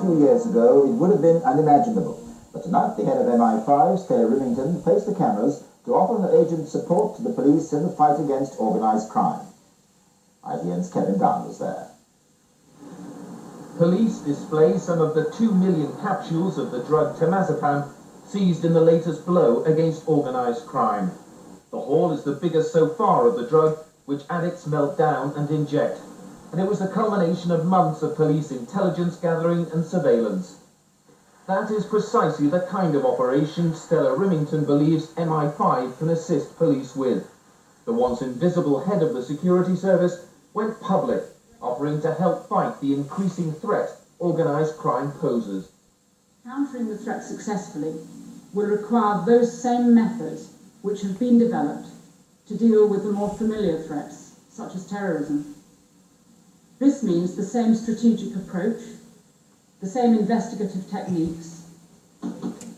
few years ago, it would have been unimaginable. But tonight, the head of MI5, Stella Rimington, faced the cameras to offer her agent's support to the police in the fight against organised crime. ITN's Kevin Dunn was there. Police display some of the 2 million capsules of the drug temazepam seized in the latest blow against organised crime. The haul is the biggest so far of the drug, which addicts melt down and inject, and it was the culmination of months of police intelligence gathering and surveillance. That is precisely the kind of operation Stella Rimington believes MI5 can assist police with. The once invisible head of the security service went public, offering to help fight the increasing threat organised crime poses. Countering the threat successfully will require those same methods which have been developed to deal with the more familiar threats, such as terrorism. This means the same strategic approach, the same investigative techniques.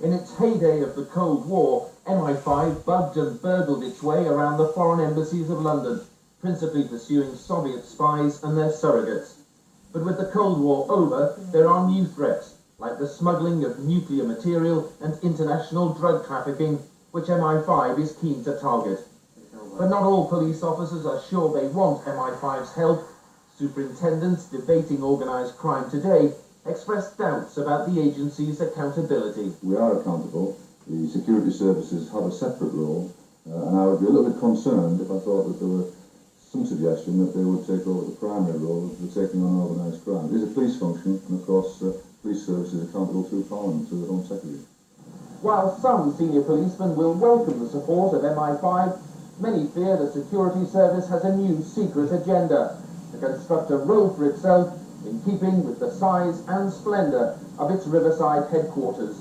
In its heyday of the Cold War, MI5 bugged and burgled its way around the foreign embassies of London, principally pursuing Soviet spies and their surrogates. But with the Cold War over, there are new threats, like the smuggling of nuclear material and international drug trafficking, which MI5 is keen to target. But not all police officers are sure they want MI5's help. Superintendents debating organised crime today expressed doubts about the agency's accountability. We are accountable. The security services have a separate role, and I would be a little bit concerned if I thought that there were some suggestion that they would take over the primary role of taking on organised crime. It is a police function, and of course, police service is accountable through Parliament, to the Home Secretary. While some senior policemen will welcome the support of MI5, many fear the security service has a new secret agenda to construct a role for itself in keeping with the size and splendour of its Riverside headquarters.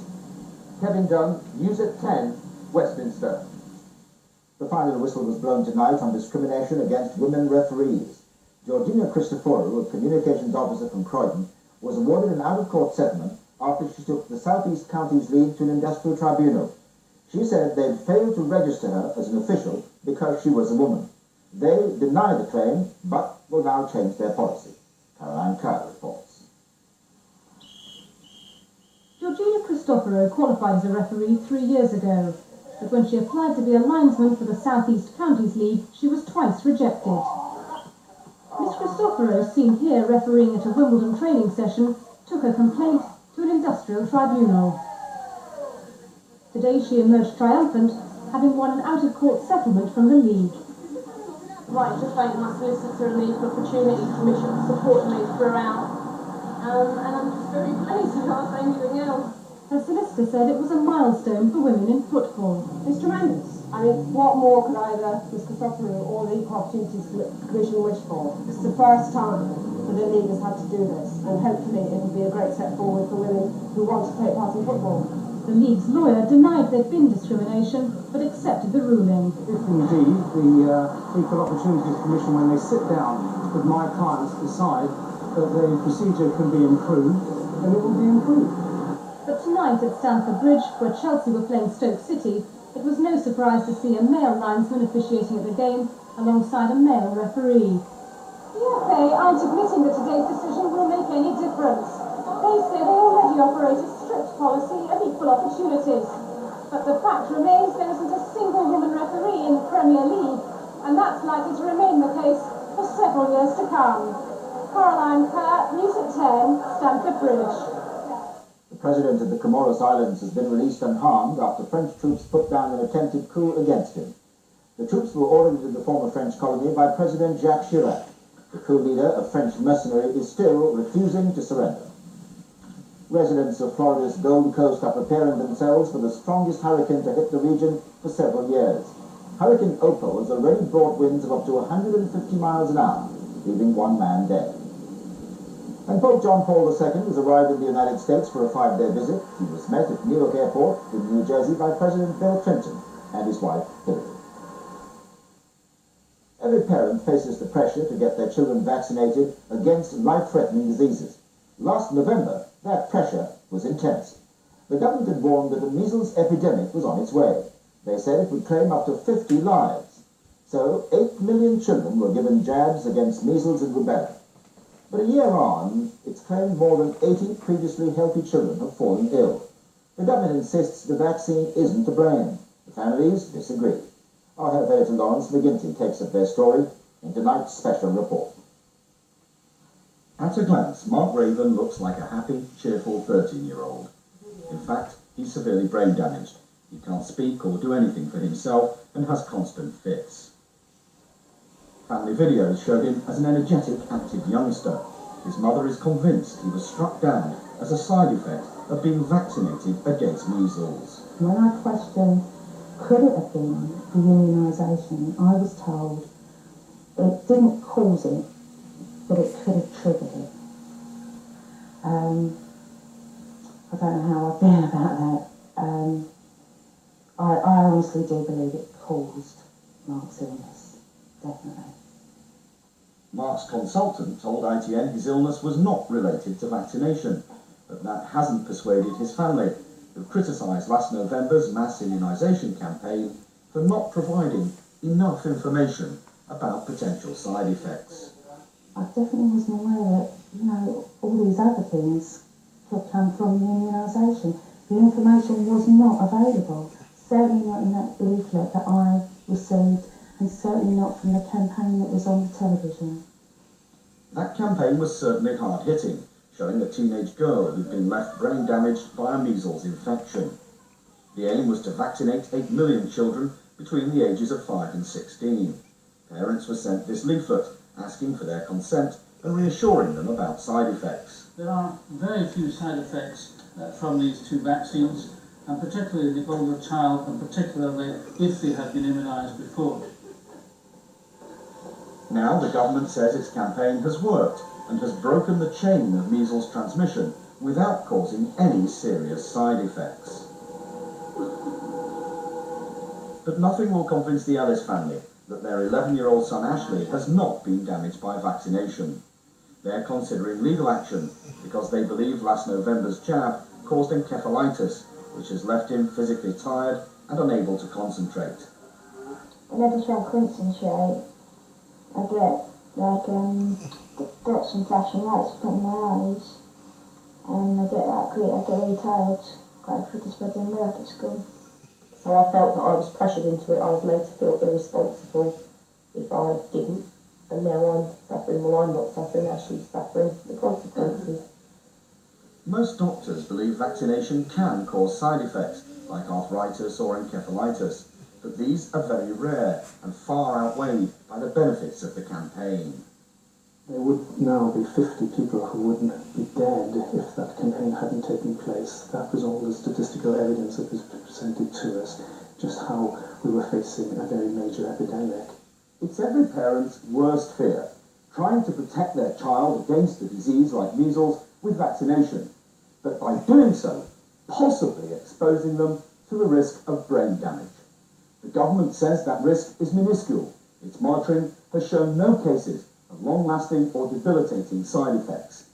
Kevin Dunn, News at 10, Westminster. The final whistle was blown tonight on discrimination against women referees. Georgina Christoforou, a communications officer from Croydon, was awarded an out-of-court settlement after she took the South East Counties League to an industrial tribunal. She said they'd failed to register her as an official because she was a woman. They deny the claim, but will now change their policy. Caroline Kerr reports. Georgina Christoforou qualified as a referee 3 years ago, but when she applied to be a linesman for the South East Counties League, she was twice rejected. Miss Christoforou, seen here refereeing at a Wimbledon training session, took her complaint to an industrial tribunal. Today she emerged triumphant, having won an out-of-court settlement from the league. I'd like to thank my solicitor and the Opportunity Commission for supporting me throughout, and I'm just very pleased. I can't say anything else. Her solicitor said it was a milestone for women in football. It's tremendous. I mean, what more could either Ms. Christoforou or the Equal Opportunities Commission wish for? It's the first time that the league has had to do this, and hopefully it will be a great step forward for women who want to take part in football. The league's lawyer denied there'd been discrimination, but accepted the ruling. If indeed the Equal Opportunities Commission, when they sit down with my clients, decide that the procedure can be improved, then it will be improved. But tonight at Stamford Bridge, where Chelsea were playing Stoke City, it was no surprise to see a male linesman officiating at the game alongside a male referee. The FA aren't admitting that today's decision will make any difference. They say they already operate a strict policy of equal opportunities. But the fact remains there isn't a single woman referee in the Premier League, and that's likely to remain the case for several years to come. Caroline Kerr, News at 10, Stamford Bridge. The president of the Comoros Islands has been released unharmed after French troops put down an attempted coup against him. The troops were ordered into the former French colony by President Jacques Chirac. The coup leader, a French mercenary, is still refusing to surrender. Residents of Florida's Gold Coast are preparing themselves for the strongest hurricane to hit the region for several years. Hurricane Opal has already brought winds of up to 150 miles an hour, leaving one man dead. And Pope John Paul II has arrived in the United States for a 5-day visit. He was met at Newark Airport in New Jersey by President Bill Clinton and his wife, Hillary. Every parent faces the pressure to get their children vaccinated against life-threatening diseases. Last November, that pressure was intense. The government had warned that a measles epidemic was on its way. They said it would claim up to 50 lives. So 8 million children were given jabs against measles and rubella. But a year on, it's claimed more than 80 previously healthy children have fallen ill. The government insists the vaccine isn't to blame. The families disagree. Our health editor Lawrence McGinty takes up their story in tonight's special report. At a glance, Mark Raven looks like a happy, cheerful 13-year-old. In fact, he's severely brain damaged. He can't speak or do anything for himself and has constant fits. Family videos show him as an energetic, active youngster. His mother is convinced he was struck down as a side effect of being vaccinated against measles. When I questioned, could it have been the immunisation, I was told it didn't cause it, but it could have triggered it. I don't know how I feel about that. I honestly do believe it caused Mark's illness, definitely. Mark's consultant told ITN his illness was not related to vaccination, but that hasn't persuaded his family, who criticised last November's mass immunisation campaign for not providing enough information about potential side effects. I definitely wasn't aware that, all these other things could come from the immunisation. The information was not available, certainly not in that leaflet that I received, and certainly not from the campaign that was on the television. That campaign was certainly hard-hitting, showing a teenage girl who'd been left brain damaged by a measles infection. The aim was to vaccinate 8 million children between the ages of 5 and 16. Parents were sent this leaflet, asking for their consent and reassuring them about side effects. There are very few side effects from these two vaccines, and particularly the older child, and particularly if they have been immunised before. Now the government says its campaign has worked and has broken the chain of measles transmission without causing any serious side effects. But nothing will convince the Ellis family that their 11-year-old son Ashley has not been damaged by vaccination. They're considering legal action because they believe last November's jab caused encephalitis, which has left him physically tired and unable to concentrate. And every time I concentrate, I get dots and flashing lights from my eyes, and I get really tired, quite quick spreading work at school. So I felt that I was pressured into it. I was made to feel irresponsible if I didn't, and now I'm suffering. Well, I'm not suffering, Ashley's suffering the consequences. Most doctors believe vaccination can cause side effects like arthritis or encephalitis, but these are very rare and far outweighed by the benefits of the campaign. There would now be 50 people who wouldn't be dead if that campaign hadn't taken place. That was all the statistical evidence that was presented to us, just how we were facing a very major epidemic. It's every parent's worst fear, trying to protect their child against a disease like measles with vaccination, but by doing so, possibly exposing them to the risk of brain damage. The government says that risk is minuscule. Its monitoring has shown no cases of long-lasting or debilitating side effects.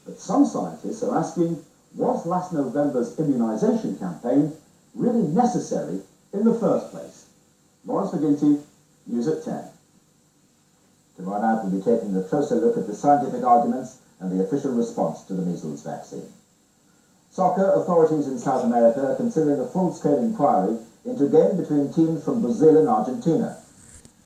But some scientists are asking, was last November's immunisation campaign really necessary in the first place? Lawrence McGinty, News at 10. Tomorrow night we'll be taking a closer look at the scientific arguments and the official response to the measles vaccine. Soccer authorities in South America are considering a full-scale inquiry into a game between teams from Brazil and Argentina.